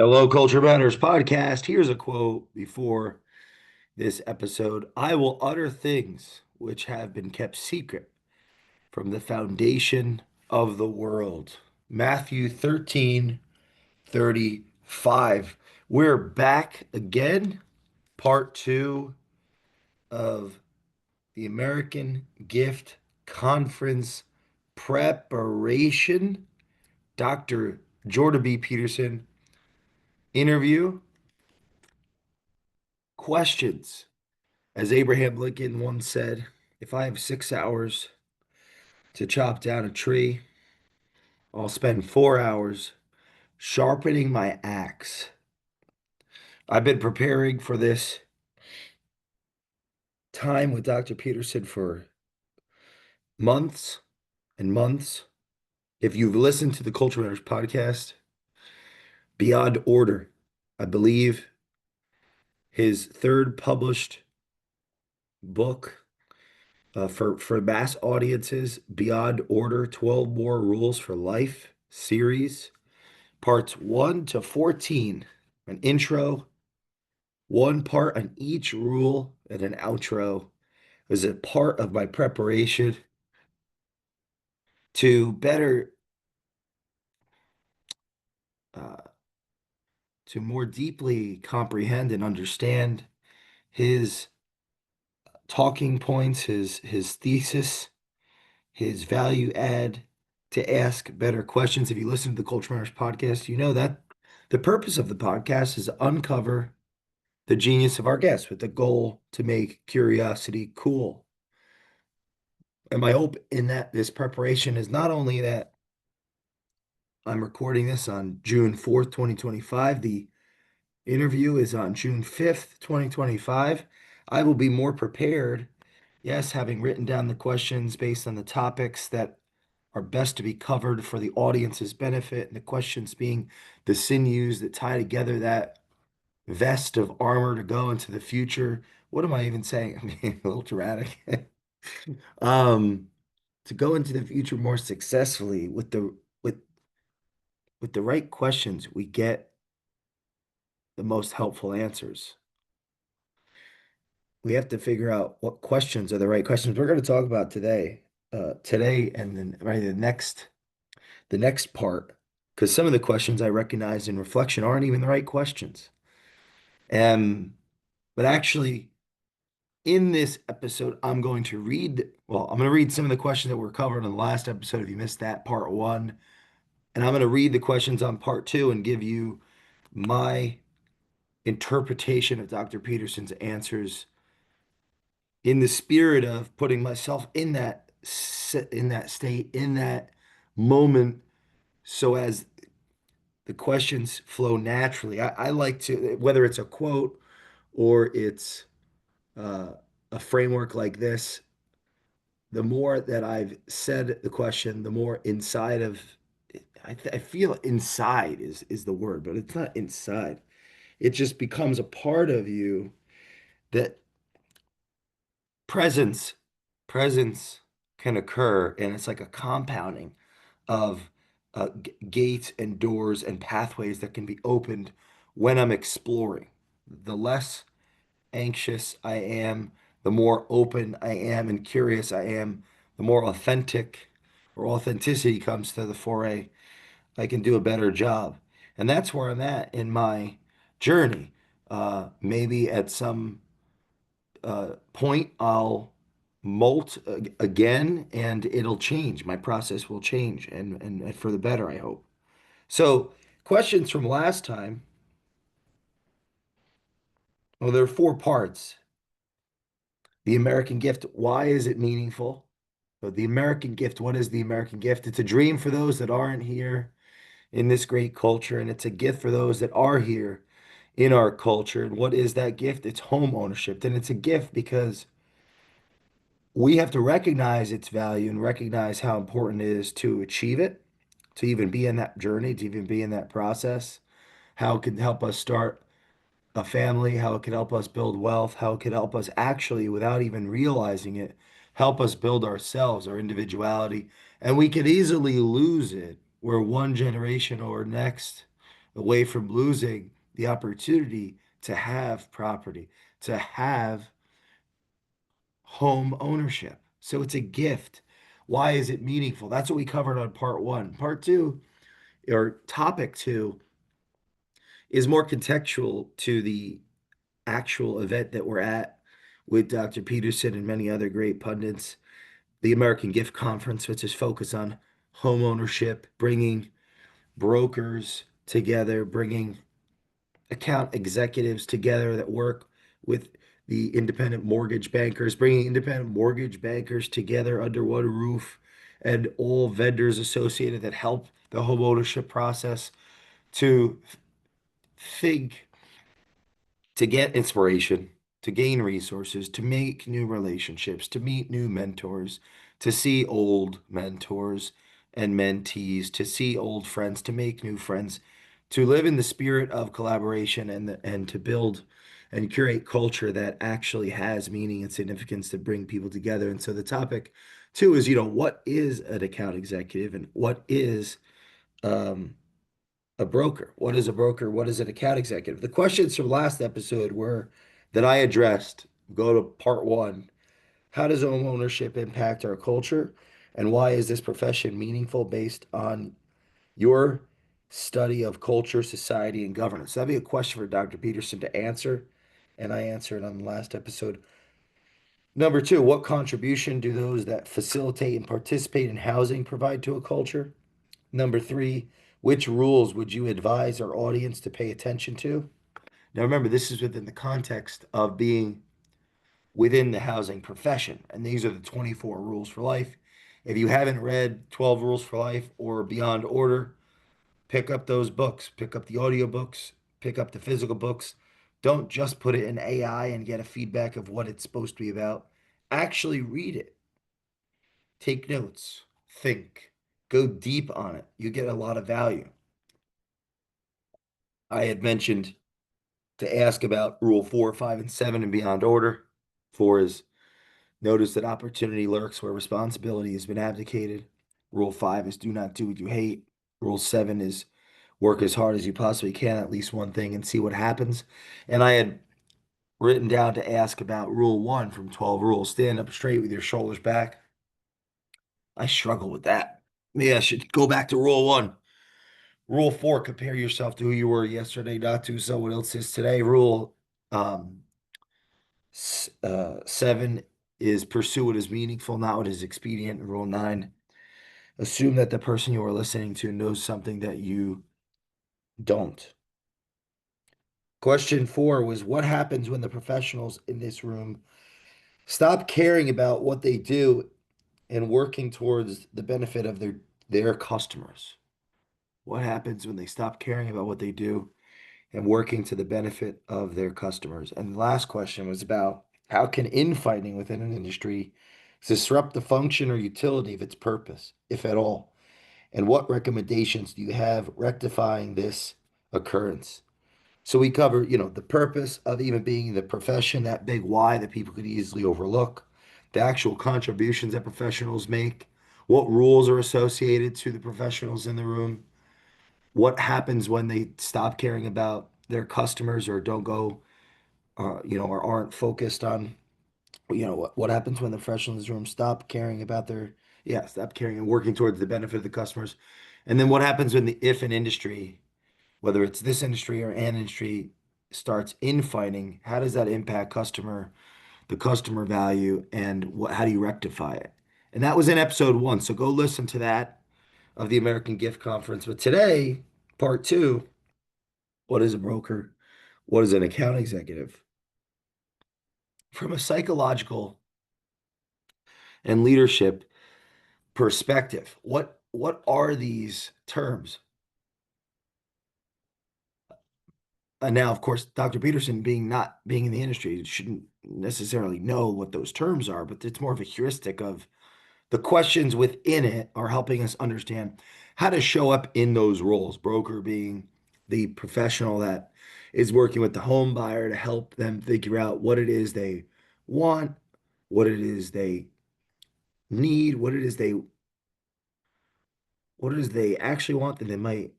Hello, Culture Matters podcast. Here's a quote before this episode. I will utter things which have been kept secret from the foundation of the world. Matthew 13:35. We're back again, part two of the American Gift Conference preparation. Dr. Jordan B. Peterson interview. Questions. As Abraham Lincoln once said, if I have 6 hours to chop down a tree, I'll spend 4 hours sharpening my axe. I've been preparing for this time with Dr. Peterson for months and months. If you've listened to the Culture Matters podcast, Beyond Order, I believe his third published book for mass audiences, Beyond Order, 12 More Rules for Life series. Parts 1 to 14, an intro, one part on each rule, and an outro is a part of my preparation to better, uh, to more deeply comprehend and understand his talking points, his thesis, his value add, to ask better questions. If you listen to the Culture Matters podcast, you know that the purpose of the podcast is to uncover the genius of our guests with the goal to make curiosity cool. And my hope in that this preparation is not only that I'm recording this on June 4th, 2025. The interview is on June 5th, 2025. I will be more prepared, yes, having written down the questions based on the topics that are best to be covered for the audience's benefit, and the questions being the sinews that tie together that vest of armor to go into the future. What am I even saying? I'm being a little dramatic. Um, to go into the future more successfully with with the right questions, we get the most helpful answers. We have to figure out what questions are the right questions we're going to talk about today. Today and then right the next part, because some of the questions I recognize in reflection aren't even the right questions. But actually, in this episode, I'm going to read some of the questions that were covered in the last episode. If you missed that, part one, and I'm going to read the questions on part two and give you my interpretation of Dr. Peterson's answers in the spirit of putting myself in in that state, in that moment, so as the questions flow naturally. I like to, whether it's a quote or it's uh, a framework like this, the more that I've said the question, the more inside of I feel inside is the word, but it's not inside. It just becomes a part of you that presence presence can occur, and it's like a compounding of gates and doors and pathways that can be opened when I'm exploring. The less anxious I am, the more open I am and curious I am, the more authentic or authenticity comes to the foray. I can do a better job. And that's where I'm at in my journey. Maybe at some point I'll molt again and it'll change. My process will change and for the better, I hope. So, questions from last time. Well, there are four parts. The American gift, why is it meaningful? So the American gift, what is the American gift? It's a dream for those that aren't here in this great culture, and it's a gift for those that are here in our culture. And what is that gift? It's home ownership. And it's a gift because we have to recognize its value and recognize how important it is to achieve it, to even be in that journey, to even be in that process, how it can help us start a family, how it can help us build wealth, how it can help us actually, without even realizing it, help us build ourselves, our individuality. And we could easily lose it where one generation or next away from losing the opportunity to have property, to have home ownership. So it's a gift. Why is it meaningful? That's what we covered on part one. Part two, or topic two, is more contextual to the actual event that we're at with Dr. Peterson and many other great pundits. The American Gift Conference, which is focused on home ownership, bringing brokers together, bringing account executives together that work with the independent mortgage bankers, bringing independent mortgage bankers together under one roof, and all vendors associated that help the home ownership process to think, to get inspiration, to gain resources, to make new relationships, to meet new mentors, to see old mentors and mentees, to see old friends, to make new friends, to live in the spirit of collaboration and to build and curate culture that actually has meaning and significance to bring people together. And so the topic two is, what is an account executive and what is um, a broker? What is a broker? What is an account executive? The questions from last episode were that I addressed. Go to part one. How does home ownership impact our culture? And why is this profession meaningful based on your study of culture, society, and governance? That'd be a question for Dr. Peterson to answer. And I answered on the last episode. Number two, what contribution do those that facilitate and participate in housing provide to a culture? Number three, which rules would you advise our audience to pay attention to? Now, remember, this is within the context of being within the housing profession, and these are the 24 rules for life. If you haven't read 12 Rules for Life or Beyond Order, pick up those books, pick up the audiobooks, pick up the physical books. Don't just put it in AI and get a feedback of what it's supposed to be about. Actually read it, take notes, think, go deep on it. You get a lot of value. I had mentioned to ask about Rule 4, 5, and 7 and Beyond Order. 4 is notice that opportunity lurks where responsibility has been abdicated. Rule 5 is do not do what you hate. Rule 7 is work as hard as you possibly can at least one thing and see what happens. And I had written down to ask about Rule 1 from 12 Rules, stand up straight with your shoulders back. I struggle with that. Maybe I should go back to Rule 1. Rule 4, compare yourself to who you were yesterday, not to someone else is today. Rule um, 7 is pursue what is meaningful, not what is expedient. And rule 9, assume that the person you are listening to knows something that you don't. Question 4 was what happens when the professionals in this room stop caring about what they do and working towards the benefit of their customers? What happens when they stop caring about what they do and working to the benefit of their customers? And the last question was about how can infighting within an industry disrupt the function or utility of its purpose, if at all? And what recommendations do you have rectifying this occurrence? So we cover, the purpose of even being in the profession, that big why that people could easily overlook, the actual contributions that professionals make, what rules are associated to the professionals in the room, what happens when they stop caring about their customers or don't go, or aren't focused on, what happens when the professionals in this room stop caring about stop caring and working towards the benefit of the customers. And then what happens if an industry, whether it's this industry or an industry, starts infighting, how does that impact the customer value, and how do you rectify it? And that was in episode 1. So go listen to that of the American Gift Conference. But today, part 2, what is a broker? What is an account executive? From a psychological and leadership perspective, what are these terms? And now, of course, Dr. Peterson not being in the industry shouldn't necessarily know what those terms are, but it's more of a heuristic of the questions within it are helping us understand how to show up in those roles. Broker being the professional that is working with the home buyer to help them figure out what it is they want, what it is they need, what it is they actually want that they might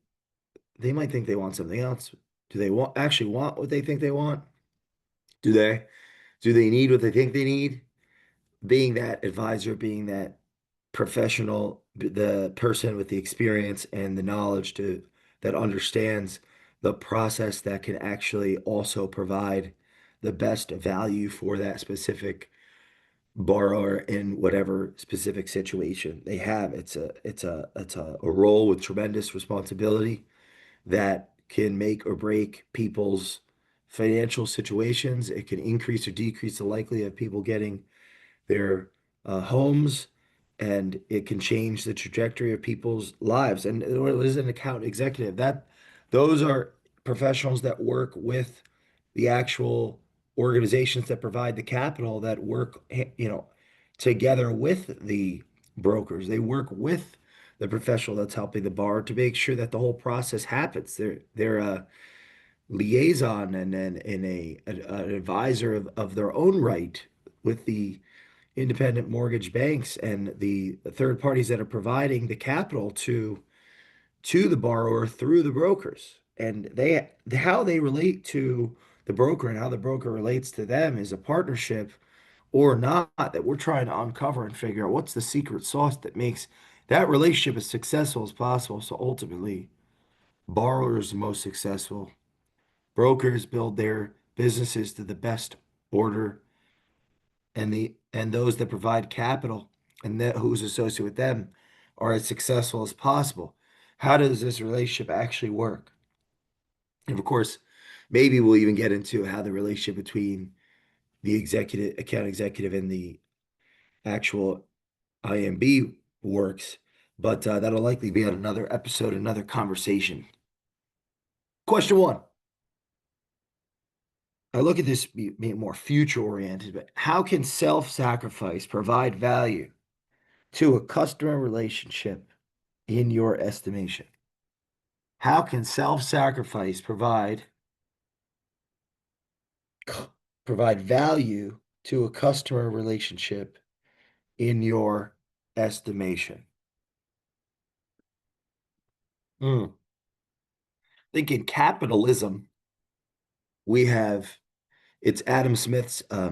they might think they want something else. Do they want actually want what they think they want? Do they? Do they need what they think they need? Being that advisor, being that professional, the person with the experience and the knowledge to that understands the process that can actually also provide the best value for that specific borrower in whatever specific situation they have. It's a role with tremendous responsibility that can make or break people's financial situations. It can increase or decrease the likelihood of people getting their homes, and it can change the trajectory of people's lives. And what is an account executive? That those are professionals that work with the actual organizations that provide the capital that work, together with the brokers. They work with the professional that's helping the borrower to make sure that the whole process happens. They're a liaison and an advisor of their own right with the independent mortgage banks and the third parties that are providing the capital to the borrower through the brokers. And they how they relate to the broker and how the broker relates to them is a partnership or not that we're trying to uncover and figure out what's the secret sauce that makes that relationship as successful as possible. So ultimately, borrowers are most successful. Brokers build their businesses to the best order, and those that provide capital and that who's associated with them are as successful as possible. How does this relationship actually work? And of course, maybe we'll even get into how the relationship between the executive account executive and the actual IMB works, but that'll likely be on another episode, another conversation. Question one. I look at this being more future oriented, but how can self-sacrifice provide value to a customer relationship in your estimation? How can self-sacrifice provide value to a customer relationship in your estimation? Hmm. I think in capitalism, we have it's Adam Smith's I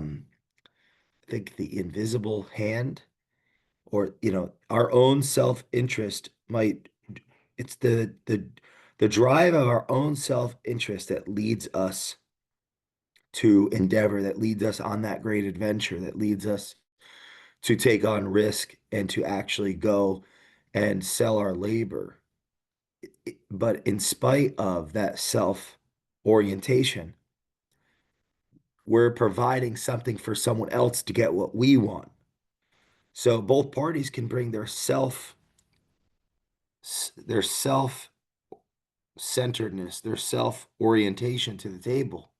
think the invisible hand, or our own self-interest might it's the drive of our own self-interest that leads us to endeavor, that leads us on that great adventure, that leads us to take on risk and to actually go and sell our labor. But in spite of that self orientation, we're providing something for someone else to get what we want. So both parties can bring their self centeredness, their self orientation to the table.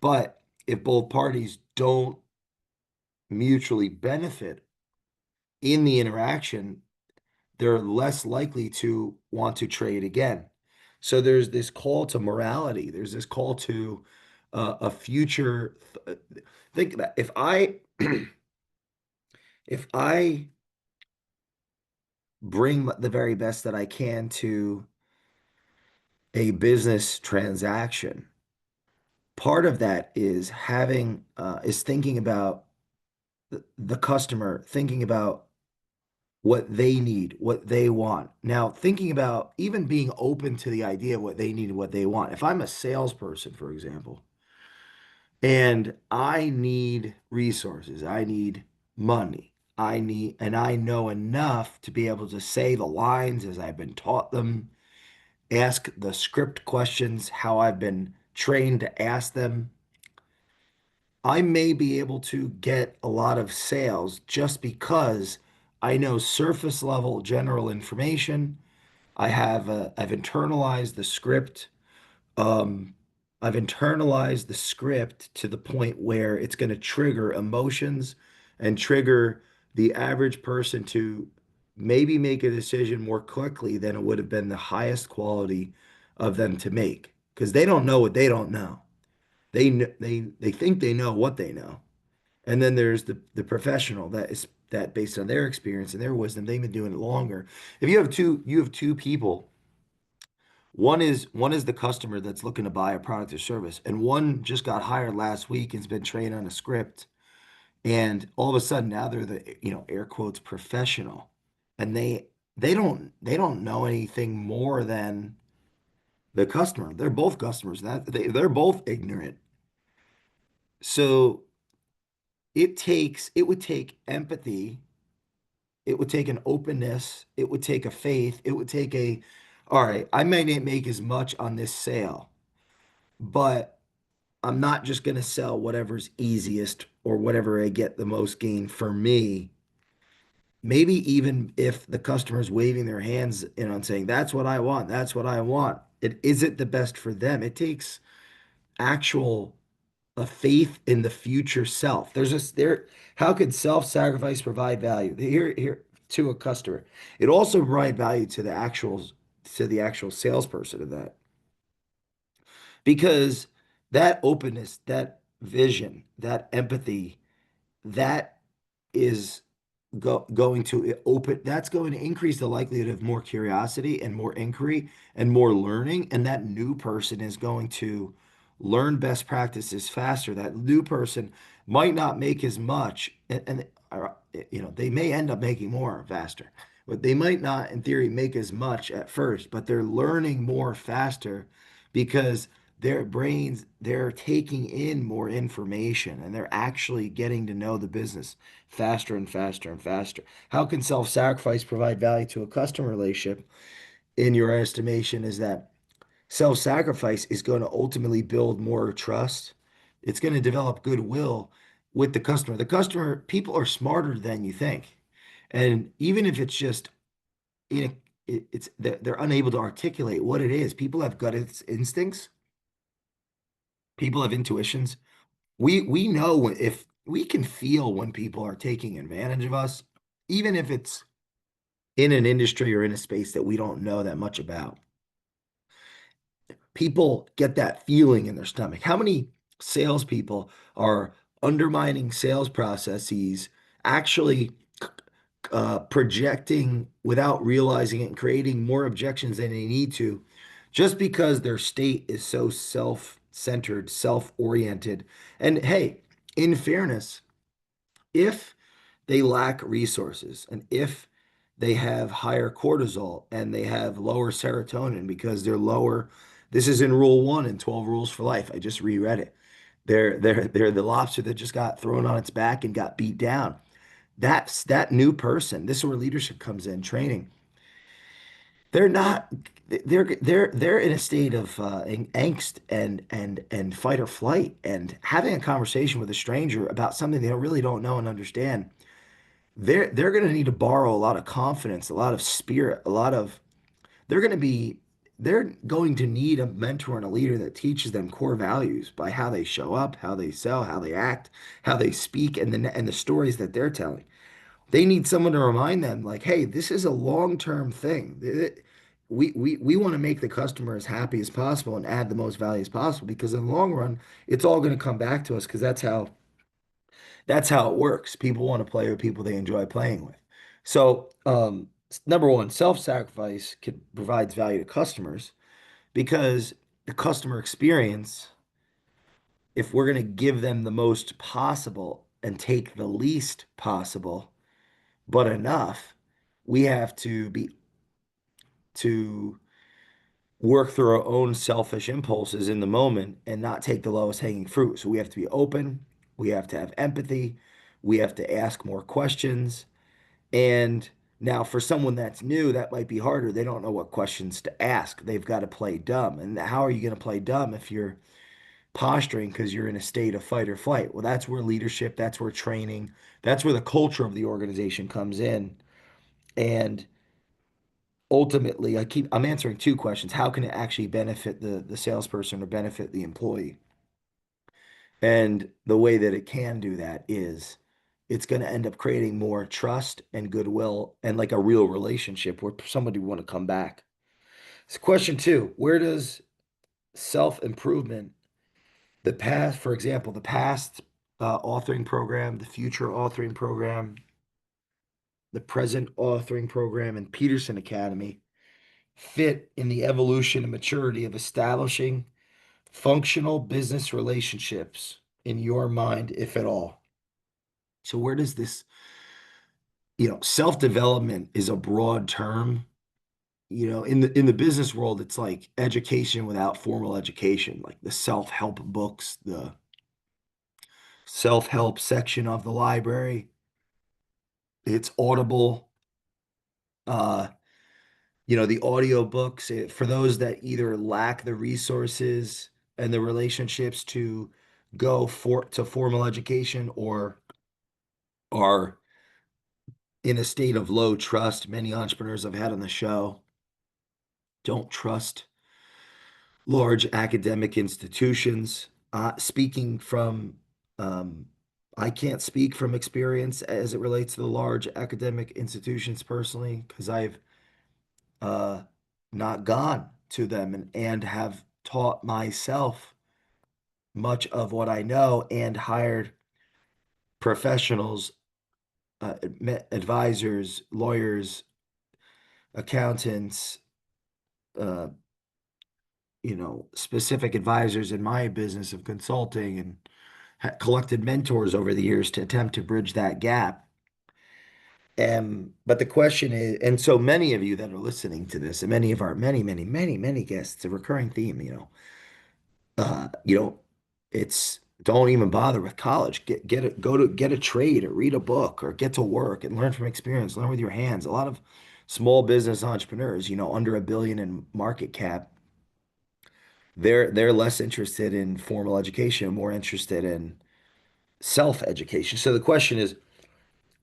But if both parties don't mutually benefit in the interaction, they're less likely to want to trade again. So there's this call to morality. There's this call to a future. Think about if I if I bring the very best that I can to a business transaction, part of that is thinking about the customer, thinking about what they need, what they want. Now, thinking about even being open to the idea of what they need and what they want. If I'm a salesperson, for example, and I need resources, I need money, and I know enough to be able to say the lines as I've been taught them, ask the script questions how I've been trained to ask them. I may be able to get a lot of sales just because I know surface level general information. I've internalized the script. Um, I've internalized the script to the point where it's going to trigger emotions and trigger the average person to maybe make a decision more quickly than it would have been the highest quality of them to make because they don't know what they don't know. They think they know what they know. And then there's the professional that based on their experience and their wisdom, they've been doing it longer. If you have two people One is the customer that's looking to buy a product or service, and one just got hired last week and's been trained on a script, and all of a sudden now they're the, air quotes professional, and they don't know anything more than the customer. They're both customers. They're both ignorant. So it would take empathy, it would take an openness, it would take a faith, it would take all right, I may not make as much on this sale, but I'm not just going to sell whatever's easiest or whatever I get the most gain for me. Maybe even if the customer's waving their hands, and saying, that's what I want, that's what I want. It isn't the best for them. It takes actual a faith in the future self. How could self-sacrifice provide value? Here to a customer. It also provide value to the actual salesperson of that. Because that openness, that vision, that empathy, that is going to open, that's going to increase the likelihood of more curiosity and more inquiry and more learning. And that new person is going to learn best practices faster. That new person might not make as much, they may end up making more faster, but they might not, in theory, make as much at first, but they're learning more faster because their brains, they're taking in more information and they're actually getting to know the business faster and faster and faster. How can self-sacrifice provide value to a customer relationship in your estimation? Is that self-sacrifice is going to ultimately build more trust. It's going to develop goodwill with the customer. The customer, people are smarter than you think. And even if it's just, you know, it's they're unable to articulate what it is. People have gut instincts. People have intuitions. We know if we can feel when people are taking advantage of us, even if it's in an industry or in a space that we don't know that much about. People get that feeling in their stomach. How many salespeople are undermining sales processes, actually projecting without realizing it and creating more objections than they need to, just because their state is so self-centered, self-oriented? And hey, in fairness, if they lack resources and if they have higher cortisol and they have lower serotonin because they're lower, this is in rule one in 12 rules for life. I just reread it. They're the lobster that just got thrown on its back and got beat down. That's that new person. This is where leadership comes in, training. They're not they're in a state of angst and fight or flight, and having a conversation with a stranger about something they really don't know and understand. They're going to need to borrow a lot of confidence, a lot of spirit, a lot of they're going to be they're going to need a mentor and a leader that teaches them core values by how they show up, how they sell, how they act, how they speak, and the stories that they're telling. They need someone to remind them, like, hey, this is a long-term thing. We want to make the customer as happy as possible and add the most value as possible because in the long run, it's all going to come back to us because that's how it works. People want to play with people they enjoy playing with. So, number one, self-sacrifice provides value to customers because the customer experience, if we're going to give them the most possible and take the least possible, but enough, we have to work through our own selfish impulses in the moment and not take the lowest hanging fruit. So we have to be open, we have to have empathy, we have to ask more questions. And now, for someone that's new, that might be harder. They don't know what questions to ask. They've got to play dumb. And how are you going to play dumb if you're posturing because you're in a state of fight or flight? Well, that's where leadership, that's where training, that's where the culture of the organization comes in. And ultimately, I'm answering two questions. How can it actually benefit the salesperson or benefit the employee? And the way that it can do that is it's going to end up creating more trust and goodwill and like a real relationship where somebody would want to come back. So question two, where does self-improvement, the past, for example, the past authoring program, the future authoring program, the present authoring program, and Peterson Academy, fit in the evolution and maturity of establishing functional business relationships in your mind, if at all? So where does this, self-development is a broad term. In the business world, it's like education without formal education, like the self-help books, the self-help section of the library. It's Audible, uh, the audio books for those that either lack the resources and the relationships to go for to formal education or are in a state of low trust. Many entrepreneurs I've had on the show don't trust large academic institutions. Speaking from, um, I can't speak from experience as it relates to the large academic institutions personally, because I've uh, not gone to them and have taught myself much of what I know and hired professionals, advisors, lawyers, accountants, uh, specific advisors in my business of consulting and collected mentors over the years to attempt to bridge that gap. But the question is, and so many of you that are listening to this, and many of our many, many, many, many guests, a recurring theme, uh, you know, it's don't even bother with college. Get a trade or read a book or get to work and learn from experience, learn with your hands. A lot of small business entrepreneurs, under 1 billion in market cap, they're less interested in formal education, more interested in self-education. So the question is,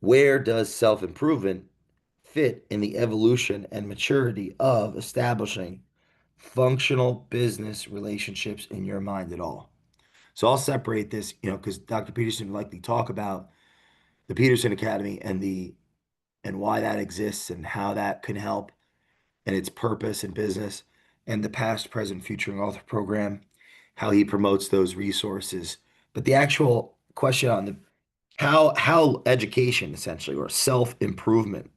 where does self-improvement fit in the evolution and maturity of establishing functional business relationships in your mind at all? So I'll separate this, because Dr. Peterson would likely talk about the Peterson Academy and why that exists and how that can help and its purpose in business and the past, present, future, and author program, how he promotes those resources. But the actual question on the how education essentially or self-improvement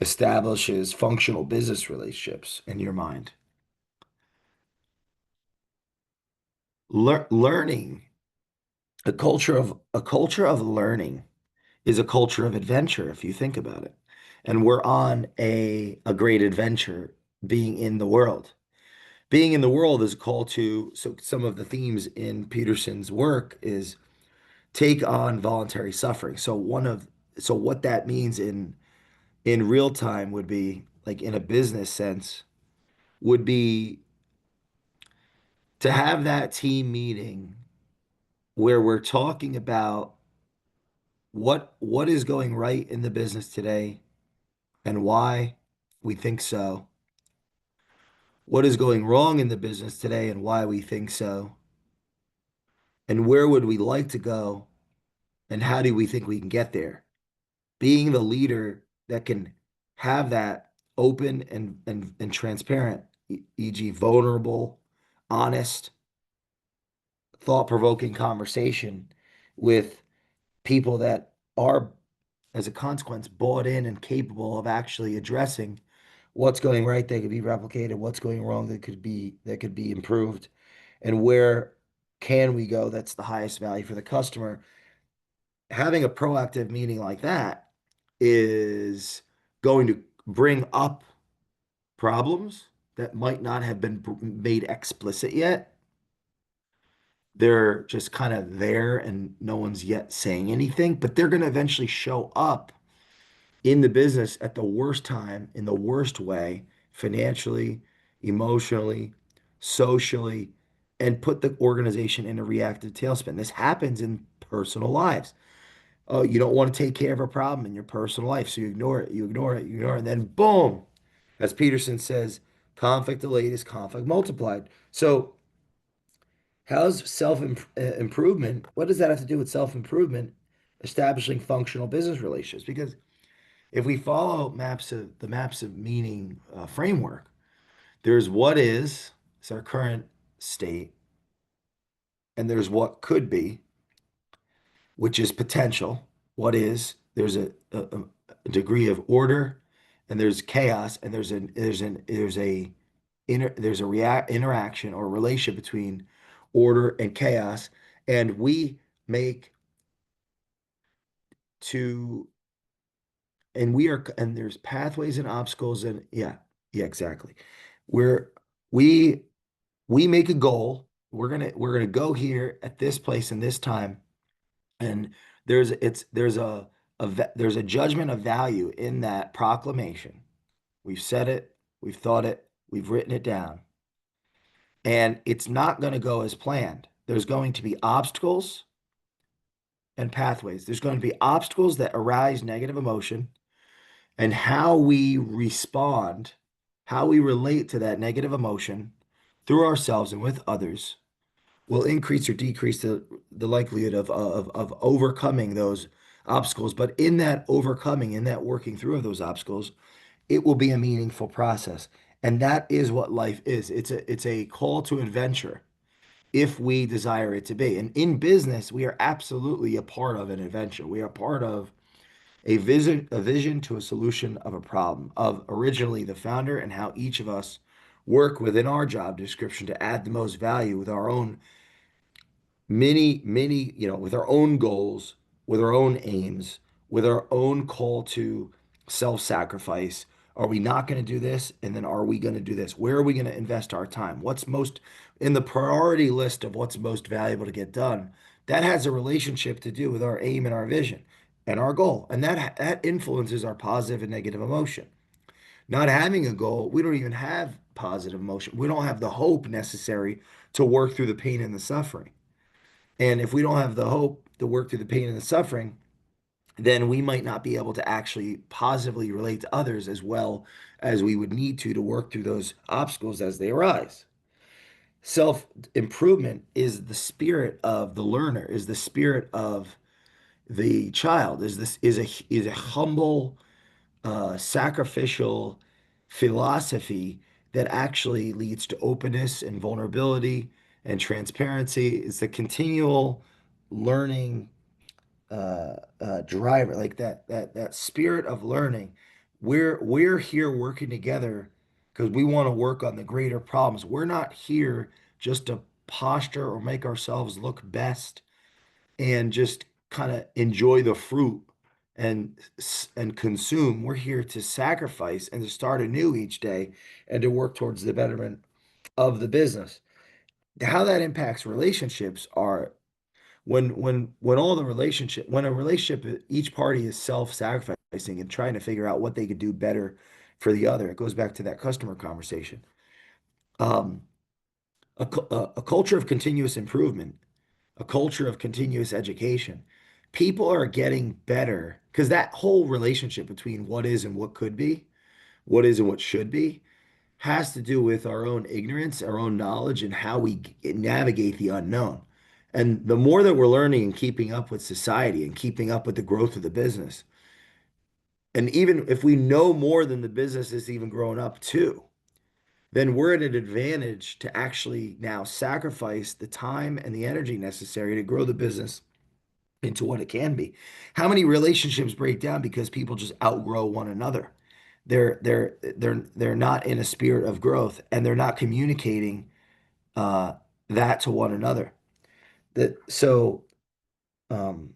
establishes functional business relationships in your mind. Learning, a culture of learning is a culture of adventure if you think about it. And we're on a great adventure being in the world. Being in the world is a call to, so some of the themes in Peterson's work is take on voluntary suffering. So what that means in real time would be like in a business sense would be to have that team meeting where we're talking about what is going right in the business today and why we think so. What is going wrong in the business today and why we think so. And where would we like to go and how do we think we can get there? Being the leader that can have that open and transparent, e.g., vulnerable, honest, thought-provoking conversation with people that are, as a consequence, bought in and capable of actually addressing what's going right that could be replicated, what's going wrong that could be improved, and where can we go that's the highest value for the customer. Having a proactive meeting like that is going to bring up problems that might not have been made explicit yet. They're just kind of there and no one's yet saying anything, but they're going to eventually show up in the business at the worst time, in the worst way, financially, emotionally, socially, and put the organization in a reactive tailspin. This happens in personal lives. Oh, you don't want to take care of a problem in your personal life, so you ignore it, you ignore it, you ignore it, and then boom, as Peterson says, conflict delayed is conflict multiplied. So, how's self improvement? What does that have to do with self improvement? Establishing functional business relations, because if we follow the maps of meaning framework, there's what is our current state, and there's what could be, which is potential. What is, there's a degree of order and there's chaos, and there's a interaction or relationship between order and chaos, and we make to and there's pathways and obstacles, and yeah, exactly. We're we we make a goal. We're gonna go here at this place and this time, and there's a judgment of value in that proclamation. We've said it, we've thought it, we've written it down, and it's not going to go as planned. There's going to be obstacles and pathways. There's going to be obstacles that arise negative emotion, and how we respond, how we relate to that negative emotion through ourselves and with others will increase or decrease the likelihood of overcoming those obstacles. But in that overcoming, in that working through of those obstacles, it will be a meaningful process. And that is what life is. It's a call to adventure if we desire it to be. And in business, we are absolutely a part of an adventure. We are part of a vision to a solution of a problem of originally the founder and how each of us work within our job description to add the most value with our own many, with our own goals, with our own aims, with our own call to self-sacrifice. Are we not going to do this? And then are we going to do this? Where are we going to invest our time? What's most in the priority list of what's most valuable to get done? That has a relationship to do with our aim and our vision and our goal. And that influences our positive and negative emotion. Not having a goal, we don't even have positive emotion. We don't have the hope necessary to work through the pain and the suffering. And if we don't have the hope to work through the pain and the suffering, then we might not be able to actually positively relate to others as well as we would need to work through those obstacles as they arise. Self improvement is the spirit of the learner, is the spirit of the child, is a humble, sacrificial philosophy that actually leads to openness and vulnerability and transparency. It's the continual learning driver, like that spirit of learning. We're here working together because we want to work on the greater problems. We're not here just to posture or make ourselves look best and just kind of enjoy the fruit and consume. We're here to sacrifice and to start anew each day and to work towards the betterment of the business. How that impacts relationships are when all the relationship when a relationship each party is self-sacrificing and trying to figure out what they could do better for the other. It goes back to that customer conversation. Um, a culture of continuous improvement, a culture of continuous education. People are getting better because that whole relationship between what is and what could be, what is and what should be, has to do with our own ignorance, our own knowledge, and how we navigate the unknown. And the more that we're learning and keeping up with society and keeping up with the growth of the business, and even if we know more than the business is even grown up to, then we're at an advantage to actually now sacrifice the time and the energy necessary to grow the business into what it can be. How many relationships break down because people just outgrow one another? They're not in a spirit of growth, and they're not communicating uh, that to one another. That so um,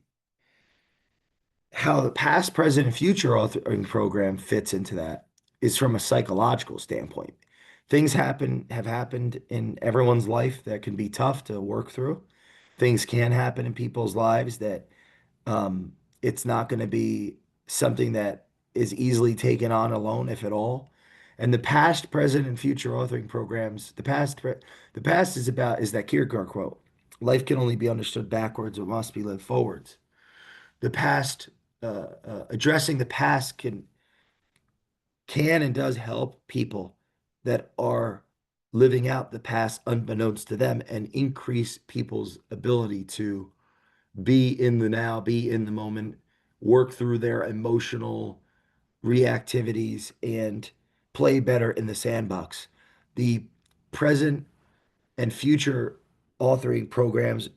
how the past, present, and future authoring program fits into that is from a psychological standpoint. Things have happened in everyone's life that can be tough to work through. Things can happen in people's lives that um, it's not going to be something that is easily taken on alone, if at all. And the past, present, and future authoring programs, the past is that Kierkegaard quote: "Life can only be understood backwards, or must be lived forwards." The past, addressing the past can and does help people that are living out the past unbeknownst to them and increase people's ability to be in the now, be in the moment, work through their emotional reactivities, and play better in the sandbox. The present and future authoring programs,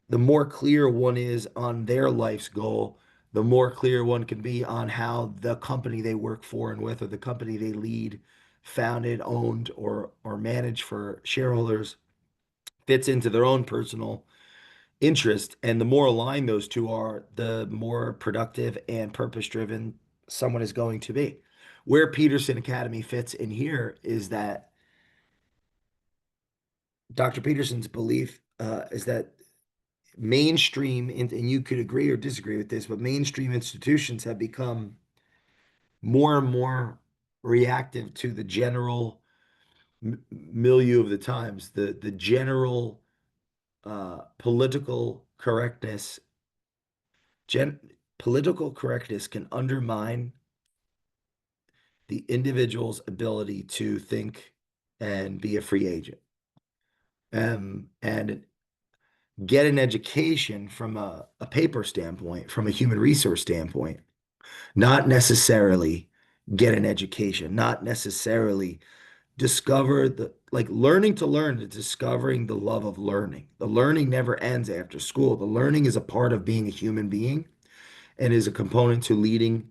the more clear one is on their life's goal, the more clear one can be on how the company they work for and with, or the company they lead, founded, owned, or managed for shareholders, fits into their own personal interest. And the more aligned those two are, the more productive and purpose-driven someone is going to be. Where Peterson Academy fits in here is that Dr. Peterson's belief is that mainstream, and you could agree or disagree with this, but mainstream institutions have become more and more reactive to the general milieu of the times, the general political correctness. Gen Political correctness can undermine the individual's ability to think and be a free agent, and get an education from a paper standpoint, from a human resource standpoint, not necessarily get an education, not necessarily discover the like learning to learn is discovering the love of learning. The learning never ends after school. The learning is a part of being a human being and is a component to leading,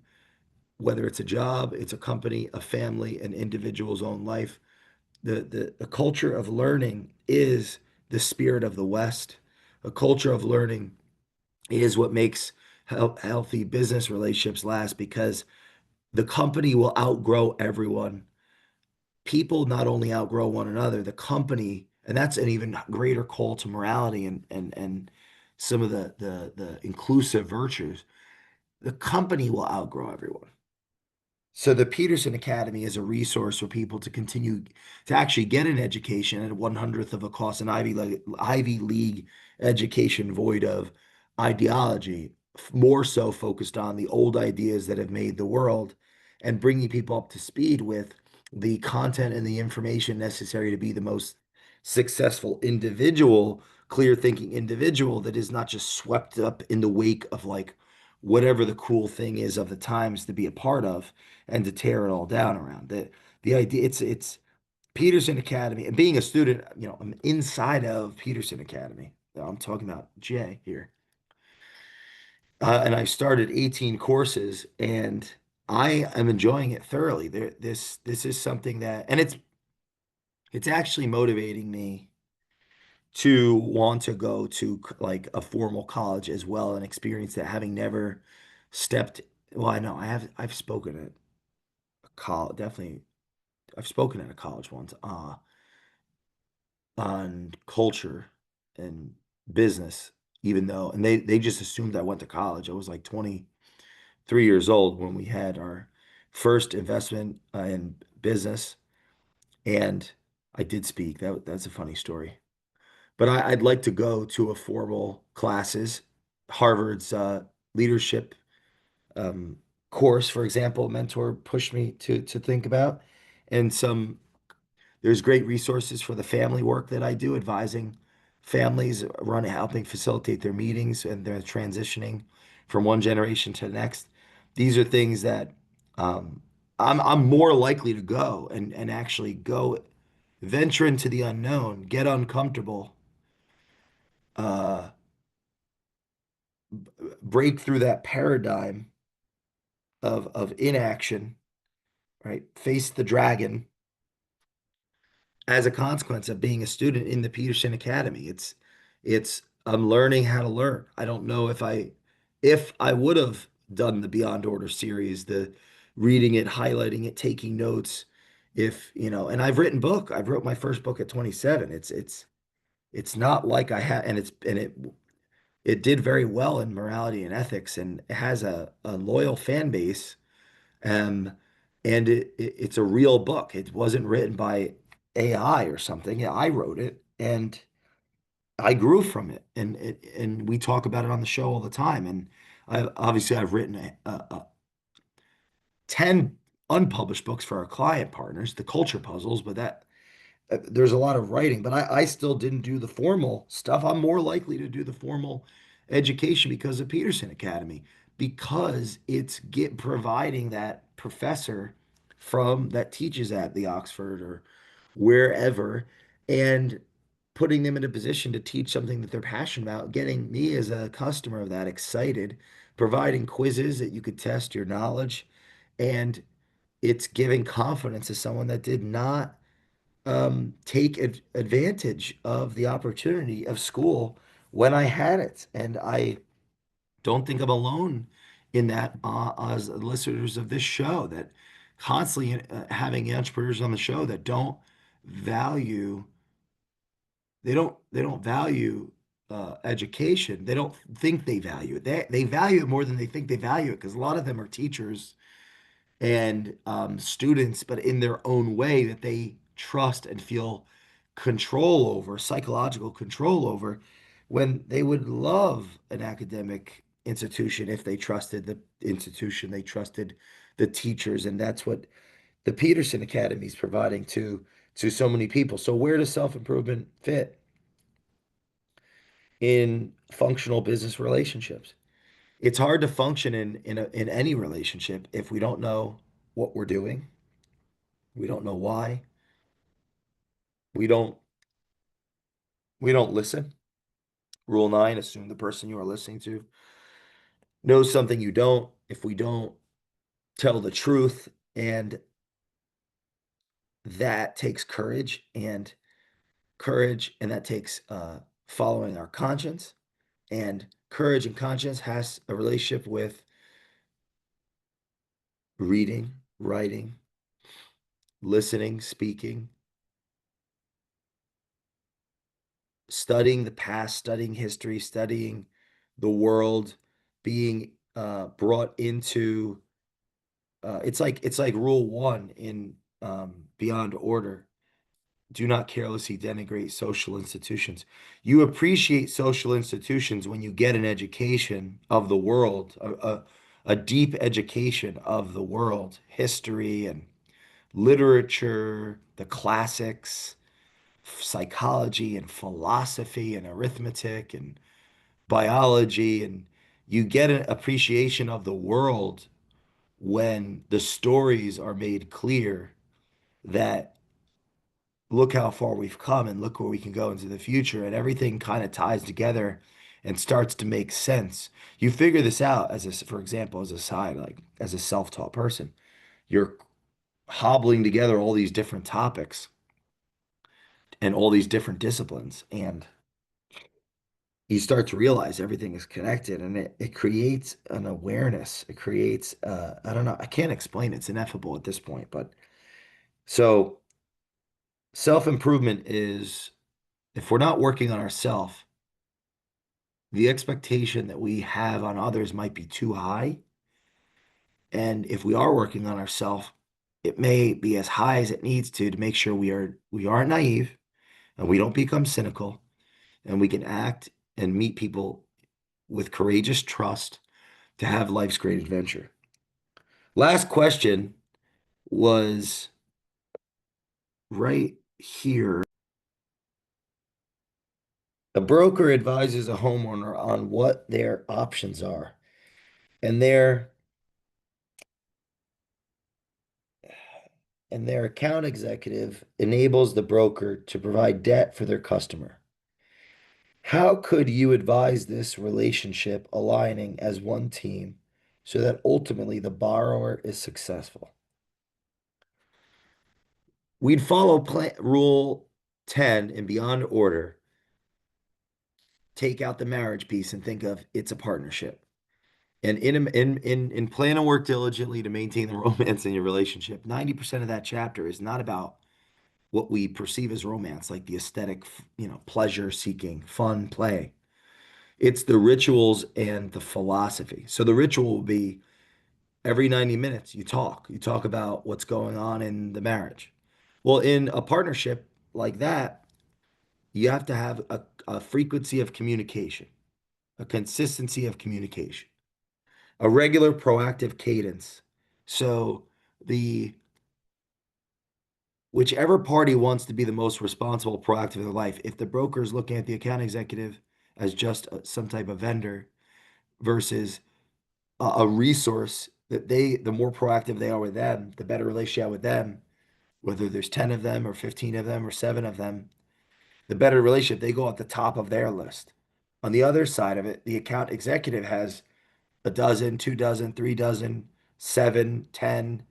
whether it's a job, it's a company, a family, an individual's own life. The culture of learning is the spirit of the West. A culture of learning is what makes healthy business relationships last because the company will outgrow everyone. People not only outgrow one another, the company, and that's an even greater call to morality and some of the inclusive virtues. The company will outgrow everyone. So the Peterson Academy is a resource for people to continue to actually get an education at 1/100th of a cost, an Ivy League education void of ideology, more so focused on the old ideas that have made the world and bringing people up to speed with the content and the information necessary to be the most successful individual, clear thinking individual that is not just swept up in the wake of like whatever the cool thing is of the times to be a part of and to tear it all down around. The idea it's Peterson Academy and being a student, I'm inside of Peterson Academy. I'm talking about Jay here. And I started 18 courses and I am enjoying it thoroughly. This is something that, and it's actually motivating me to want to go to like a formal college as well and experience that, having never stepped. Well, I know I've spoken at a college, definitely. I've spoken at a college once, on culture and business, even though, and they just assumed I went to college. I was like 23 years old when we had our first investment in business, and I did speak. That's a funny story. But I'd like to go to a formal classes, Harvard's leadership um, course, for example, a mentor pushed me to think about, and there's great resources for the family work that I do, advising families, helping facilitate their meetings and their transitioning from one generation to the next. These are things that um, I'm more likely to go and actually go venture into the unknown, get uncomfortable, uh, break through that paradigm of inaction, right? Face the dragon as a consequence of being a student in the Peterson Academy. It's I'm learning how to learn. I don't know if I would have done the Beyond Order series, the reading it, highlighting it, taking notes, if, and I've wrote my first book at 27. It's not like I had, and it did very well in morality and ethics, and it has a loyal fan base. Um, and it's a real book. It wasn't written by AI or something. Yeah, I wrote it, and I grew from it. And we talk about it on the show all the time. And I've written 10 unpublished books for our client partners, the culture puzzles, but there's a lot of writing, but I still didn't do the formal stuff. I'm more likely to do the formal education because of Peterson Academy, because it's providing that professor from that teaches at the Oxford or wherever and putting them in a position to teach something that they're passionate about, getting me as a customer of that excited, providing quizzes that you could test your knowledge, and it's giving confidence to someone that did not take advantage of the opportunity of school when I had it. And I don't think I'm alone in that, as listeners of this show, that constantly having entrepreneurs on the show that don't value, they don't value education. They don't think they value it. They value it more than they think they value it, because a lot of them are teachers and students, but in their own way that they trust and feel control over, psychological control over, when they would love an academic institution if they trusted the institution, they trusted the teachers, and that's what the Peterson Academy is providing to so many people. So where does self-improvement fit in functional business relationships? It's hard to function in any relationship if we don't know what we're doing. We don't know why. We don't we don't listen. Rule 9, assume the person you are listening to knows something you don't. If we don't tell the truth, and that takes courage, and that takes following our conscience. And courage and conscience has a relationship with reading, writing, listening, speaking, studying the past, studying history, studying the world, being brought into it's like rule 1 in Beyond Order. Do not carelessly denigrate social institutions. You appreciate social institutions when you get an education of the world, a deep education of the world, history and literature, the classics, psychology and philosophy and arithmetic and biology. And you get an appreciation of the world when the stories are made clear that look how far we've come and look where we can go into the future, and everything kind of ties together and starts to make sense. You figure this out as a, for example, as a side, like as a self-taught person, you're hobbling together all these different topics and all these different disciplines, and you start to realize everything is connected, and it creates an awareness. It creates, I don't know, I can't explain it. It's ineffable at this point, but so self-improvement is, if we're not working on ourselves, the expectation that we have on others might be too high. And if we are working on ourselves, it may be as high as it needs to make sure we aren't naive and we don't become cynical, and we can act and meet people with courageous trust to have life's great adventure. Last question was right here. A broker advises a homeowner on what their options are, and their account executive enables the broker to provide debt for their customer. How could you advise this relationship aligning as one team so that ultimately the borrower is successful? We'd follow rule 10 in Beyond Order, take out the marriage piece and think of it's a partnership. And in plan and work diligently to maintain the romance in your relationship, 90% of that chapter is not about what we perceive as romance, like the aesthetic, pleasure seeking, fun, play. It's the rituals and the philosophy. So the ritual will be every 90 minutes, you talk about what's going on in the marriage. Well, in a partnership like that, you have to have a frequency of communication, a consistency of communication, a regular proactive cadence. So the whichever party wants to be the most responsible, proactive in their life, if the broker is looking at the account executive as just some type of vendor versus a resource, that the more proactive they are with them, the better relationship you have with them, whether there's 10 of them or 15 of them or 7 of them, the better relationship, they go at the top of their list. On the other side of it, the account executive has a dozen, 2 dozen, 3 dozen, seven, 10,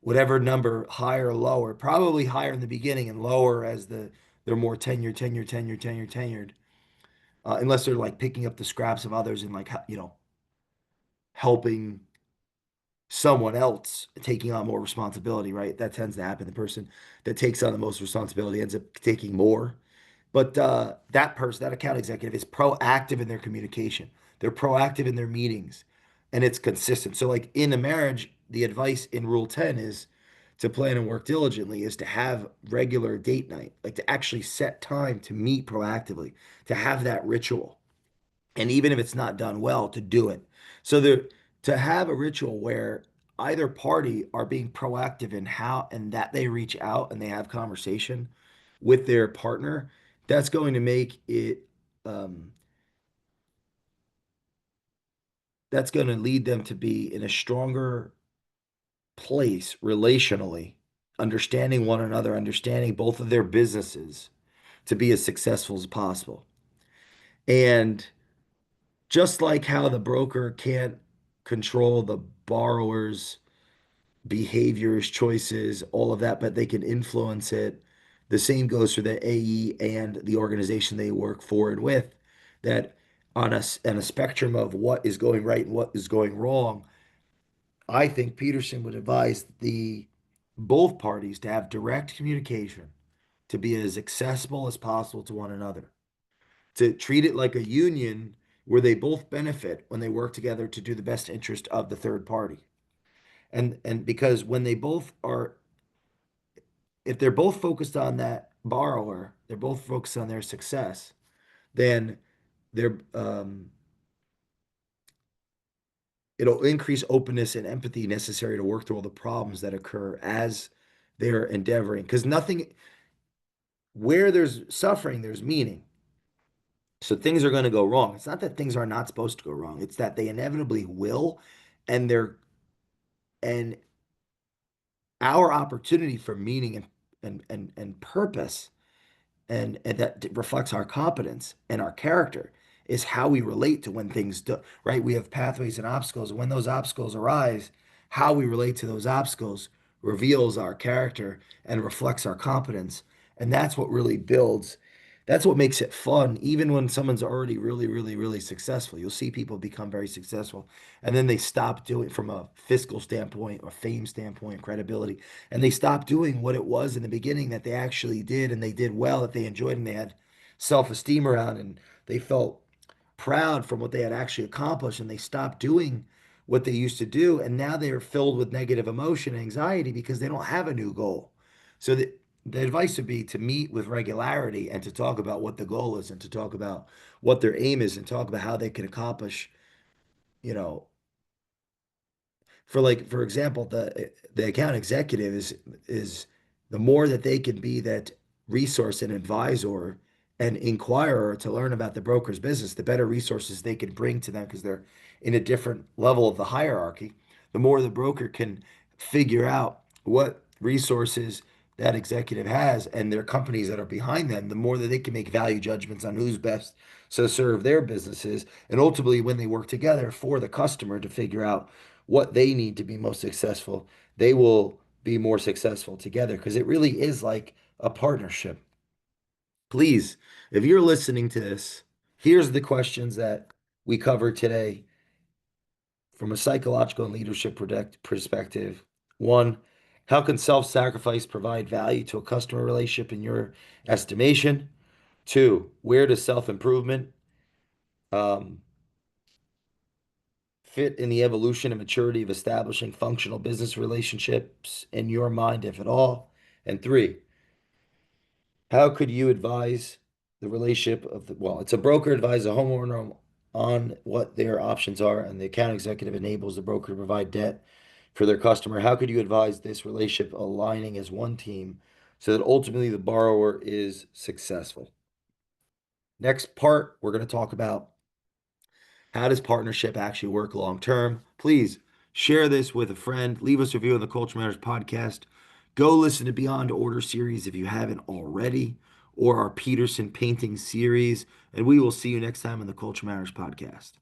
whatever number, higher or lower, probably higher in the beginning and lower as they're more tenured, unless they're like picking up the scraps of others and like, helping someone else taking on more responsibility, right? That tends to happen. The person that takes on the most responsibility ends up taking more. But that person, that account executive, is proactive in their communication. They're proactive in their meetings, and it's consistent. So, like in a marriage, the advice in Rule 10 is to plan and work diligently, is to have regular date night, like to actually set time to meet proactively, to have that ritual. And even if it's not done well, to do it. So to have a ritual where either party are being proactive in how and that they reach out and they have conversation with their partner, that's going to make it um, that's going to lead them to be in a stronger place relationally, understanding one another, understanding both of their businesses to be as successful as possible. And just like how the broker can't control the borrower's behaviors, choices, all of that, but they can influence it. The same goes for the AE and the organization they work for and with, that on a spectrum of what is going right and what is going wrong, I think Peterson would advise the both parties to have direct communication, to be as accessible as possible to one another, to treat it like a union where they both benefit when they work together to do the best interest of the third party. And because when they both are, if they're both focused on that borrower, they're both focused on their success, then they're it'll increase openness and empathy necessary to work through all the problems that occur as they're endeavoring. Because nothing, where there's suffering, there's meaning. So things are going to go wrong. It's not that things are not supposed to go wrong. It's that they inevitably will, and they're and our opportunity for meaning and purpose and that reflects our competence and our character is how we relate to when things do, right? We have pathways and obstacles. And when those obstacles arise, how we relate to those obstacles reveals our character and reflects our competence. And that's what really builds, that's what makes it fun. Even when someone's already really, really, really successful, you'll see people become very successful and then they stop doing from a fiscal standpoint or fame standpoint, credibility, and they stop doing what it was in the beginning that they actually did and they did well, that they enjoyed and they had self-esteem around and they felt proud from what they had actually accomplished and they stopped doing what they used to do and now they're filled with negative emotion and anxiety because they don't have a new goal. So the advice would be to meet with regularity and to talk about what the goal is and to talk about what their aim is and talk about how they can accomplish, you know, for like for example, the account executive is the more that they can be that resource and advisor and inquirer to learn about the broker's business, the better resources they can bring to them because they're in a different level of the hierarchy. The more the broker can figure out what resources that executive has and their companies that are behind them, the more that they can make value judgments on who's best to serve their businesses. And ultimately, when they work together for the customer to figure out what they need to be most successful, they will be more successful together because it really is like a partnership. Please, if you're listening to this, here's the questions that we covered today from a psychological and leadership perspective. One, how can self-sacrifice provide value to a customer relationship in your estimation? Two, where does self-improvement um, fit in the evolution and maturity of establishing functional business relationships in your mind, if at all? And three, how could you advise the relationship of the, well, it's a broker advises a homeowner on what their options are, and the account executive enables the broker to provide debt for their customer. How could you advise this relationship aligning as one team so that ultimately the borrower is successful? Next part, we're going to talk about how does partnership actually work long term? Please share this with a friend. Leave us a review on the Culture Matters podcast. Go listen to Beyond Order series if you haven't already, or our Peterson painting series. And we will see you next time on the Culture Matters podcast.